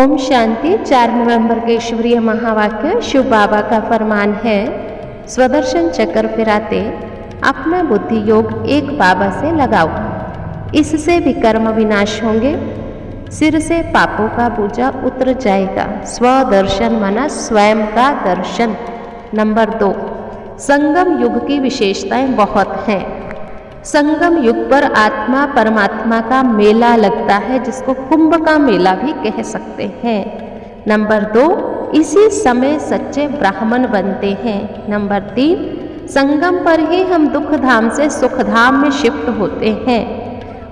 ओम शांति। 4 नवंबर के ईश्वरीय महावाक्य शिव बाबा का फरमान है, स्वदर्शन चक्र फिराते अपना बुद्धि योग एक बाबा से लगाओ, इससे विकर्म विनाश होंगे, सिर से पापों का बोझा उतर जाएगा। स्वदर्शन माना स्वयं का दर्शन। नंबर 2, संगम युग की विशेषताएं बहुत हैं। संगम युग पर आत्मा परमात्मा का मेला लगता है, जिसको कुंभ का मेला भी कह सकते हैं। नंबर 2, इसी समय सच्चे ब्राह्मण बनते हैं। नंबर 3, संगम पर ही हम दुख धाम से सुख धाम में शिफ्ट होते हैं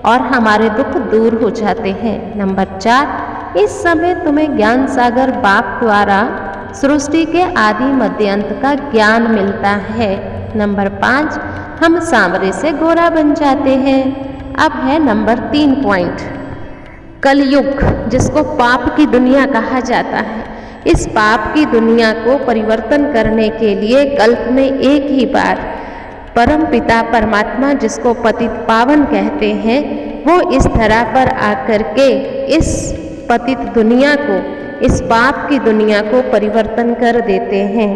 और हमारे दुख दूर हो जाते हैं। नंबर 4, इस समय तुम्हें ज्ञान सागर बाप द्वारा सृष्टि के आदि मध्य अंत का ज्ञान मिलता है। नंबर 5, हम सांवरे से गोरा बन जाते हैं। अब है नंबर 3 पॉइंट, कलयुग, जिसको पाप की दुनिया कहा जाता है। इस पाप की दुनिया को परिवर्तन करने के लिए कल्प में एक ही बार परम पिता परमात्मा, जिसको पतित पावन कहते हैं, वो इस धरा पर आकर के इस पतित दुनिया को, इस पाप की दुनिया को परिवर्तन कर देते हैं।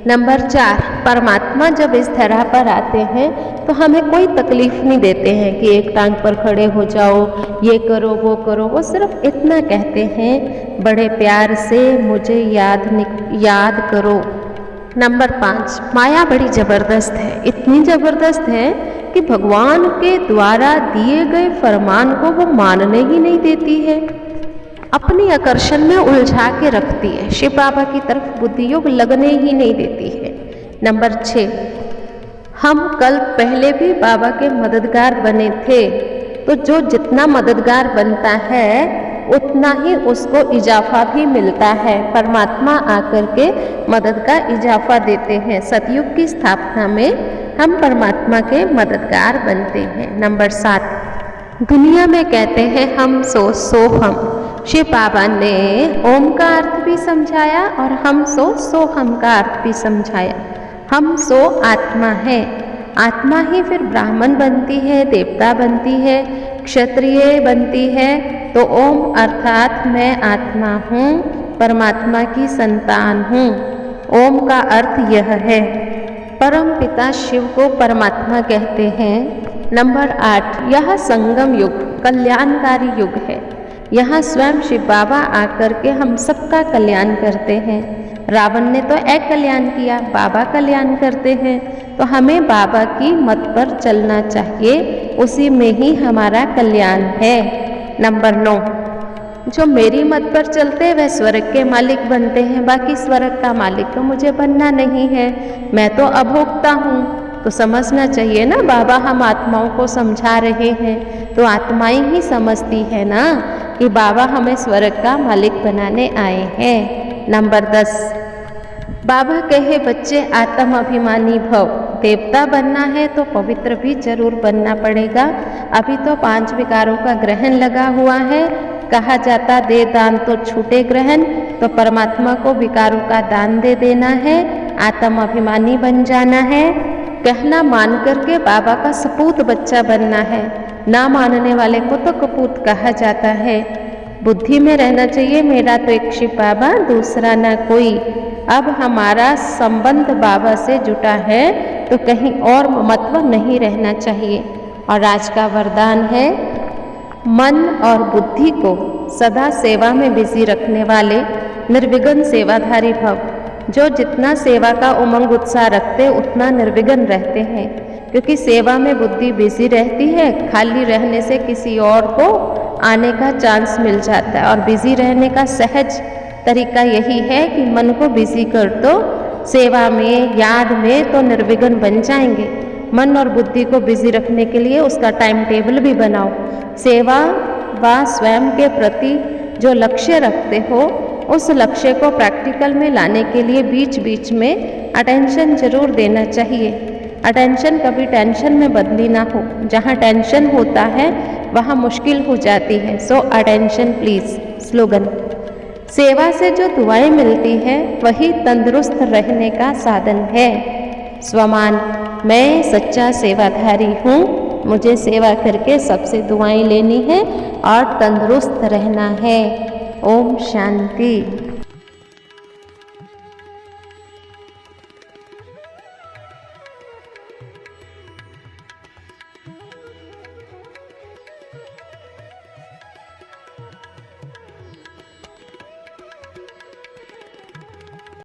नंबर 4, परमात्मा जब इस धरा पर आते हैं तो हमें कोई तकलीफ नहीं देते हैं कि एक टांग पर खड़े हो जाओ, ये करो वो करो। वो सिर्फ इतना कहते हैं, बड़े प्यार से मुझे याद करो। नंबर 5, माया बड़ी ज़बरदस्त है, इतनी ज़बरदस्त है कि भगवान के द्वारा दिए गए फरमान को वो मानने ही नहीं देती है, अपनी आकर्षण में उलझा के रखती है, शिव बाबा की तरफ बुद्धि योग लगने ही नहीं देती है। नंबर 6, हम कल पहले भी बाबा के मददगार बने थे, तो जो जितना मददगार बनता है उतना ही उसको इजाफा भी मिलता है। परमात्मा आकर के मदद का इजाफा देते हैं। सतयुग की स्थापना में हम परमात्मा के मददगार बनते हैं। नंबर 7, दुनिया में कहते हैं हम सो हम। शिव बाबा ने ओम का अर्थ भी समझाया और हम सो हम का अर्थ भी समझाया। हम सो आत्मा है, आत्मा ही फिर ब्राह्मण बनती है, देवता बनती है, क्षत्रिय बनती है। तो ओम अर्थात मैं आत्मा हूँ, परमात्मा की संतान हूँ। ओम का अर्थ यह है। परम पिता शिव को परमात्मा कहते हैं। नंबर 8, यह संगम युग कल्याणकारी युग है। यहाँ स्वयं शिव बाबा आकर के हम सबका कल्याण करते हैं। रावण ने तो अकल्याण किया, बाबा कल्याण करते हैं। तो हमें बाबा की मत पर चलना चाहिए, उसी में ही हमारा कल्याण है। नंबर 9, जो मेरी मत पर चलते हैं वह स्वर्ग के मालिक बनते हैं, बाकी स्वर्ग का मालिक तो मुझे बनना नहीं है, मैं तो अभोक्ता हूँ। तो समझना चाहिए ना, बाबा हम आत्माओं को समझा रहे हैं तो आत्माएं ही समझती है ना कि बाबा हमें स्वर्ग का मालिक बनाने आए हैं। नंबर 10, बाबा कहे बच्चे आत्म अभिमानी भव। देवता बनना है तो पवित्र भी जरूर बनना पड़ेगा। अभी तो 5 विकारों का ग्रहण लगा हुआ है। कहा जाता दे दान तो छूटे ग्रहण, तो परमात्मा को विकारों का दान दे देना है, आत्म अभिमानी बन जाना है, कहना मान करके बाबा का सपूत बच्चा बनना है। ना मानने वाले को तो कपूत कहा जाता है। बुद्धि में रहना चाहिए, मेरा तो एक शिव बाबा, दूसरा ना कोई। अब हमारा संबंध बाबा से जुटा है तो कहीं और महत्व नहीं रहना चाहिए। और आज का वरदान है, मन और बुद्धि को सदा सेवा में बिजी रखने वाले निर्विघ्न सेवाधारी भव। जो जितना सेवा का उमंग उत्साह रखते उतना निर्विघ्न रहते हैं, क्योंकि सेवा में बुद्धि बिजी रहती है। खाली रहने से किसी और को आने का चांस मिल जाता है, और बिजी रहने का सहज तरीका यही है कि मन को बिजी कर दो सेवा में, याद में, तो निर्विघ्न बन जाएंगे। मन और बुद्धि को बिजी रखने के लिए उसका टाइम टेबल भी बनाओ। सेवा व स्वयं के प्रति जो लक्ष्य रखते हो, उस लक्ष्य को प्रैक्टिकल में लाने के लिए बीच बीच में अटेंशन जरूर देना चाहिए। अटेंशन कभी टेंशन में बदली ना हो। जहाँ टेंशन होता है वहाँ मुश्किल हो जाती है। सो अटेंशन प्लीज। स्लोगन, सेवा से जो दुआएं मिलती है वही तंदुरुस्त रहने का साधन है। स्वमान, मैं सच्चा सेवाधारी हूँ, मुझे सेवा करके सबसे दुआएं लेनी है और तंदुरुस्त रहना है। ओम शांति।